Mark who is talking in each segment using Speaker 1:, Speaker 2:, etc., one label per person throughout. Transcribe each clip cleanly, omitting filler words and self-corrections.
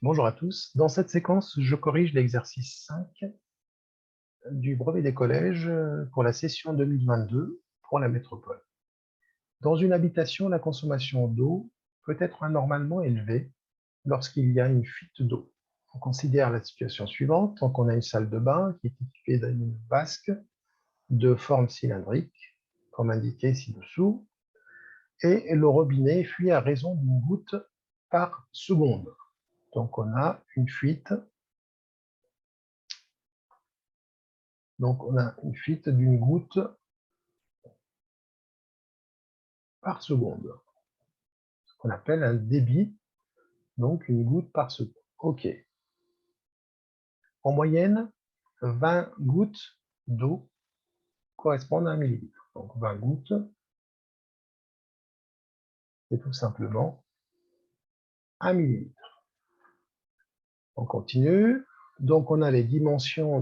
Speaker 1: Bonjour à tous. Dans cette séquence, je corrige l'exercice 5 du brevet des collèges pour la session 2022 pour la métropole. Dans une habitation, la consommation d'eau peut être anormalement élevée lorsqu'il y a une fuite d'eau. On considère la situation suivante. Donc, on a une salle de bain qui est équipée d'une vasque de forme cylindrique, comme indiqué ci-dessous, et le robinet fuit à raison d'une goutte par seconde. Donc, on a une fuite. Donc, on a une fuite d'une goutte par seconde, ce qu'on appelle un débit, donc une goutte par seconde. OK. En moyenne, 20 gouttes d'eau correspondent à 1 millilitre. Donc 20 gouttes, c'est tout simplement 1 millilitre. On continue. Donc on a les dimensions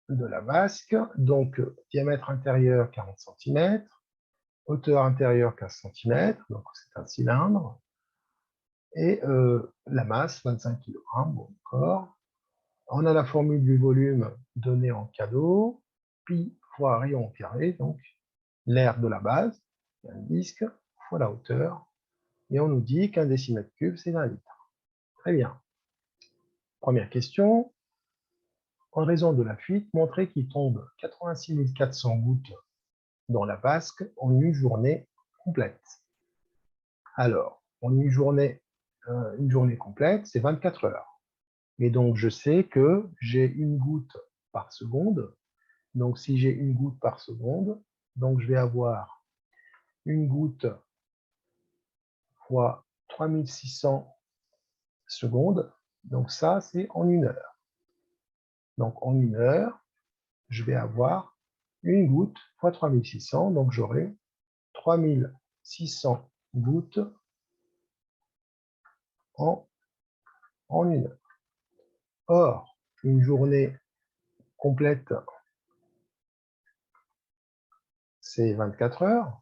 Speaker 1: de la vasque. Donc diamètre intérieur 40 cm, hauteur intérieure 15 cm, donc c'est un cylindre. Et la masse, 25 kg, bon, encore. On a la formule du volume donnée en cadeau, pi fois rayon carré, donc l'aire de la base, un disque, fois la hauteur, et on nous dit qu'un décimètre cube, c'est 1 litre. Très bien. Première question. En raison de la fuite, montrez qu'il tombe 86 400 gouttes dans la vasque en une journée complète. Alors, en une journée complète, c'est 24 heures. Et donc, je sais que j'ai une goutte par seconde. Donc, si j'ai une goutte par seconde, donc je vais avoir une goutte fois 3600 secondes. Donc, ça, c'est en 1 heure. Donc, en 1 heure, je vais avoir une goutte fois 3600. Donc, j'aurai 3600 gouttes en 1 heure. Or, une journée complète, c'est 24 heures.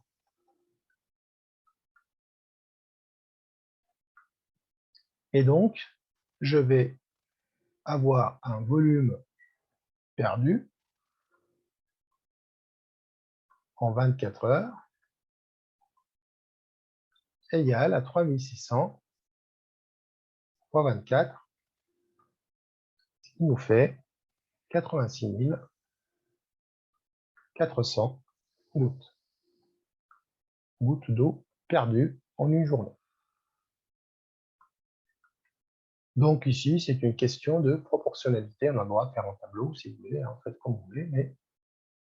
Speaker 1: Et donc, je vais avoir un volume perdu en 24 heures égal à 3600 fois 24, ce qui nous fait 86 400 gouttes d'eau perdues en une journée. Donc ici, c'est une question de proportionnalité. On a le droit de faire un tableau, si vous voulez, en fait, comme vous voulez, mais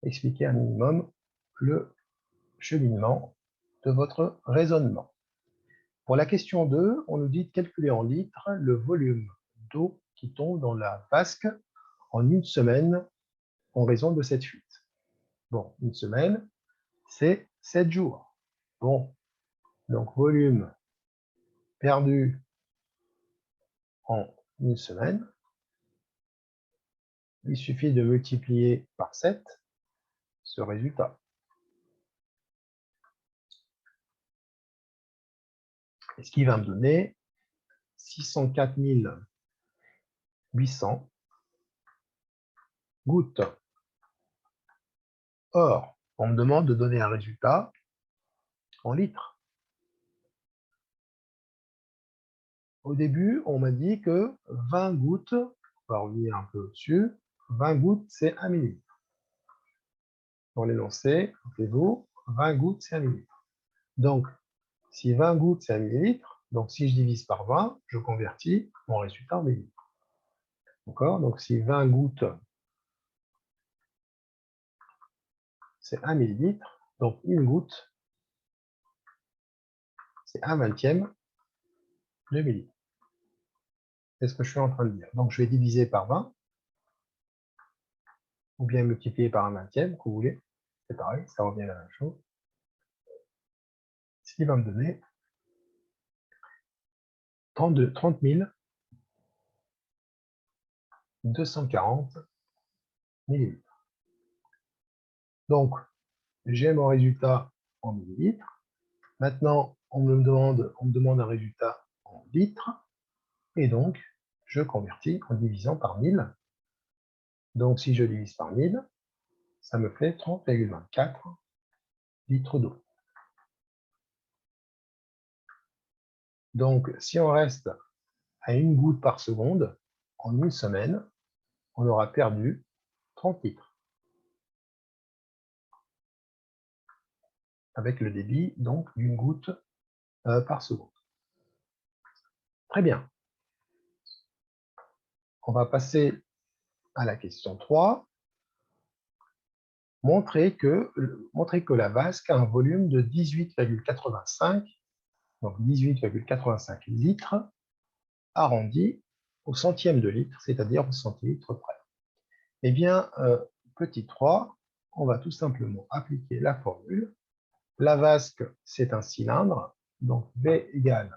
Speaker 1: expliquer un minimum le cheminement de votre raisonnement. Pour la question 2, on nous dit de calculer en litres le volume d'eau qui tombe dans la vasque en une semaine en raison de cette fuite. Bon, une semaine, c'est 7 jours. Bon, donc volume perdu en une semaine, il suffit de multiplier par 7 ce résultat. Et ce qui va me donner 604 800 gouttes. Or, on me demande de donner un résultat en litres. Au début, on m'a dit que 20 gouttes, on va revenir un peu au-dessus, 20 gouttes, c'est 1 millilitre. Dans l'énoncé, rappelez-vous, 20 gouttes, c'est 1 millilitre. Donc, si 20 gouttes, c'est 1 millilitre, donc si je divise par 20, je convertis mon résultat en millilitres. D'accord? Donc, si 20 gouttes, c'est 1 millilitre, donc une goutte, c'est 1/20 de millilitre. C'est ce que je suis en train de dire. Donc, je vais diviser par 20, ou bien multiplier par 1/20, que vous voulez. C'est pareil, ça revient à la même chose. Ce qui va me donner 30 240 millilitres. Donc, j'ai mon résultat en millilitres. Maintenant, on me demande un résultat en litres, et donc je convertis en divisant par 1000. Donc si je divise par 1000, ça me fait 30,24 litres d'eau. Donc si on reste à 1 goutte par seconde, en une semaine, on aura perdu 30 litres. Avec le débit donc d'1 goutte par seconde. Très bien. On va passer à la question 3. Montrer que la vasque a un volume de 18,85, donc 18,85 litres, arrondi au centième de litre, c'est-à-dire au centilitre près. Eh bien, petit 3, on va tout simplement appliquer la formule. La vasque, c'est un cylindre, donc V égale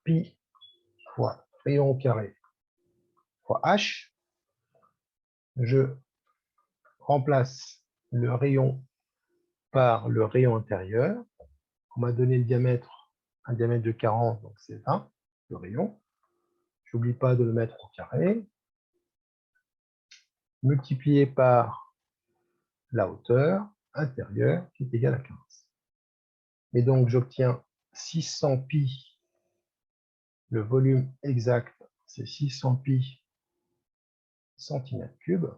Speaker 1: pi fois rayon au carré fois H. Je remplace le rayon par le rayon intérieur. On m'a donné le diamètre, un diamètre de 40, donc c'est 20, le rayon. Je n'oublie pas de le mettre au carré. Multiplié par la hauteur intérieure qui est égale à 15. Et donc j'obtiens 600 pi. Le volume exact, c'est 600 pi centimètres cubes.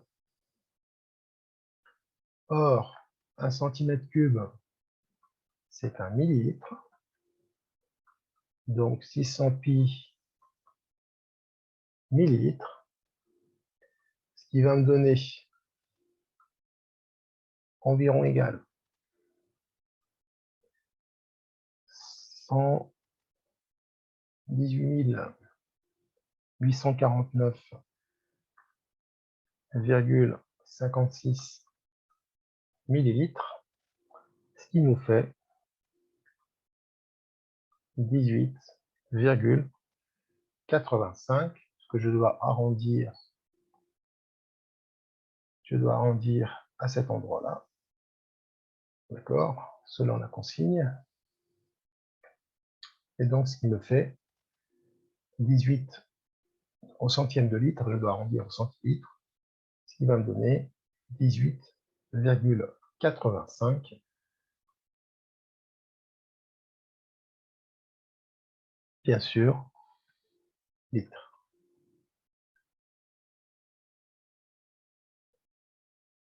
Speaker 1: Or, un centimètre cube, c'est un millilitre. Donc 600 pi millilitres, ce qui va me donner environ égal 118 849,56 millilitres, ce qui nous fait 18,85, ce que je dois arrondir à cet endroit-là. D'accord, selon la consigne. Et donc, ce qui me fait 18 au centième de litre, je dois arrondir au centilitre, ce qui va me donner 18,85 bien sûr, litres.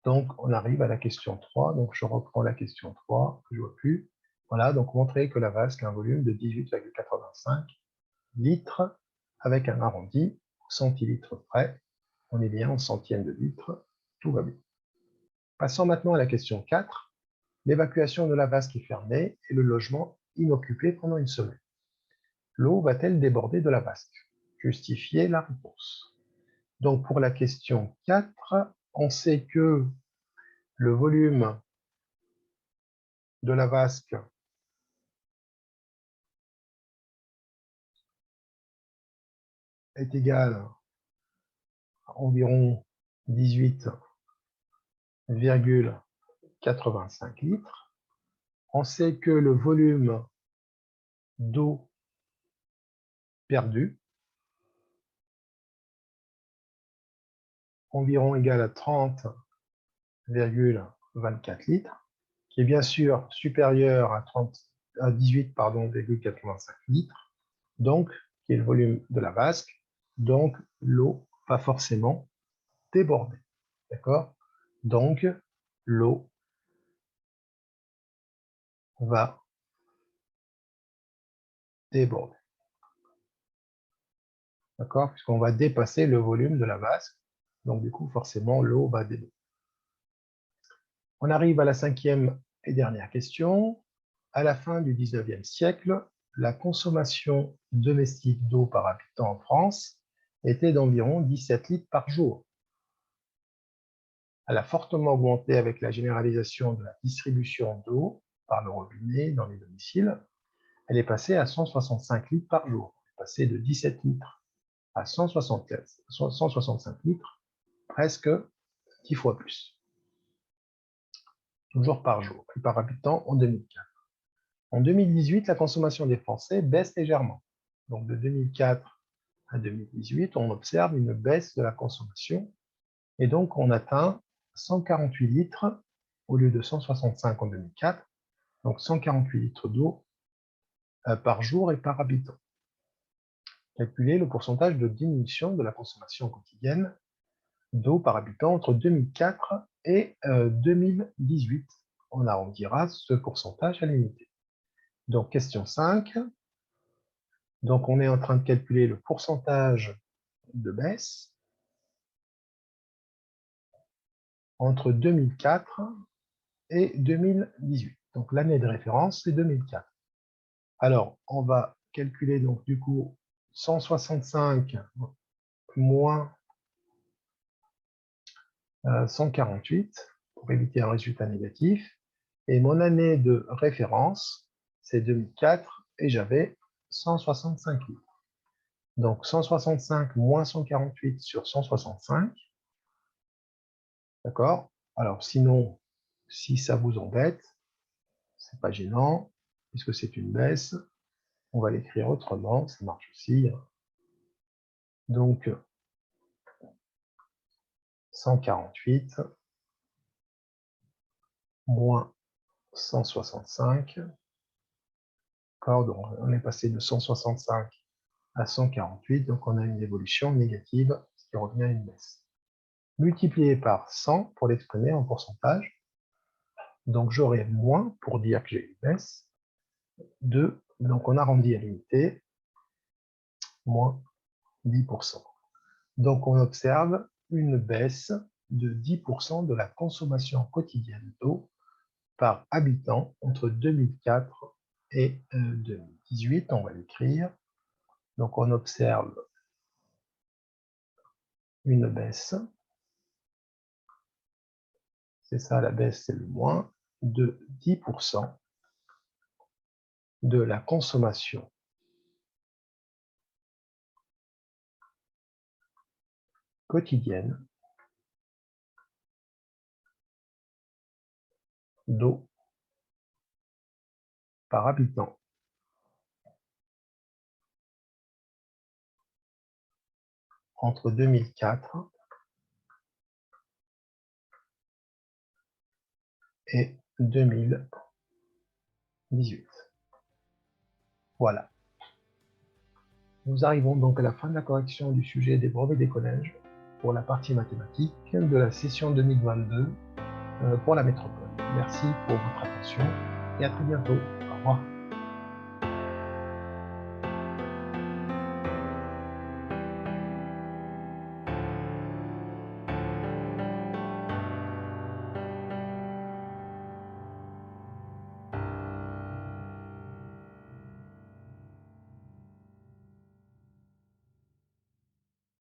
Speaker 1: Donc, on arrive à la question 3. Donc, je reprends la question 3, que je ne vois plus. Voilà, donc montrer que la vasque a un volume de 18,85 litres avec un arrondi au centilitre près. On est bien en centième de litre, tout va bien. Passons maintenant à la question 4. L'évacuation de la vasque est fermée et le logement inoccupé pendant une semaine. L'eau va-t-elle déborder de la vasque? Justifiez la réponse. Donc, pour la question 4, on sait que le volume de la vasque est égal à environ 18,85 litres. On sait que le volume d'eau perdu environ égal à 30,24 litres, qui est bien sûr supérieur à 18,85 litres, donc qui est le volume de la vasque, donc l'eau va forcément déborder. D'accord? Donc l'eau va déborder. D'accord? Puisqu'on va dépasser le volume de la vasque. Donc, du coup, forcément, l'eau va déborder. On arrive à la 5e et dernière question. À la fin du 19e siècle, la consommation domestique d'eau par habitant en France était d'environ 17 litres par jour. Elle a fortement augmenté avec la généralisation de la distribution d'eau par le robinet dans les domiciles. Elle est passée à 165 litres par jour. Elle est passée de 17 litres à 165 litres, presque 10 fois plus. Toujours par jour et par habitant en 2004. En 2018, la consommation des Français baisse légèrement. donc de 2004 à 2018, on observe une baisse de la consommation et donc on atteint 148 litres au lieu de 165 en 2004, donc 148 litres d'eau par jour et par habitant. Calculer le pourcentage de diminution de la consommation quotidienne d'eau par habitant entre 2004 et 2018. On arrondira ce pourcentage à l'unité. Donc, question 5. Donc, on est en train de calculer le pourcentage de baisse entre 2004 et 2018. Donc, l'année de référence, c'est 2004. Alors, on va calculer donc du coup 165 moins 148 pour éviter un résultat négatif. Et mon année de référence, c'est 2004 et j'avais 165 litres. Donc 165 moins 148 sur 165. D'accord? Alors sinon, si ça vous embête, c'est pas gênant, puisque c'est une baisse. On va l'écrire autrement, ça marche aussi. Donc 148 moins 165. Donc on est passé de 165 à 148, donc on a une évolution négative, ce qui revient à une baisse. Multiplié par 100 pour l'exprimer en pourcentage. Donc j'aurai moins pour dire que j'ai une baisse de, donc on arrondit à l'unité, moins 10%. Donc on observe une baisse de 10% de la consommation quotidienne d'eau par habitant entre 2004 et 2018, on va l'écrire. Donc on observe une baisse, c'est ça la baisse, c'est le moins, de 10% de la consommation quotidienne d'eau par habitant entre 2004 et 2018. Voilà. Nous arrivons donc à la fin de la correction du sujet des brevets des collèges pour la partie mathématique de la session 2022 pour la métropole. Merci pour votre attention et à très bientôt. Au revoir.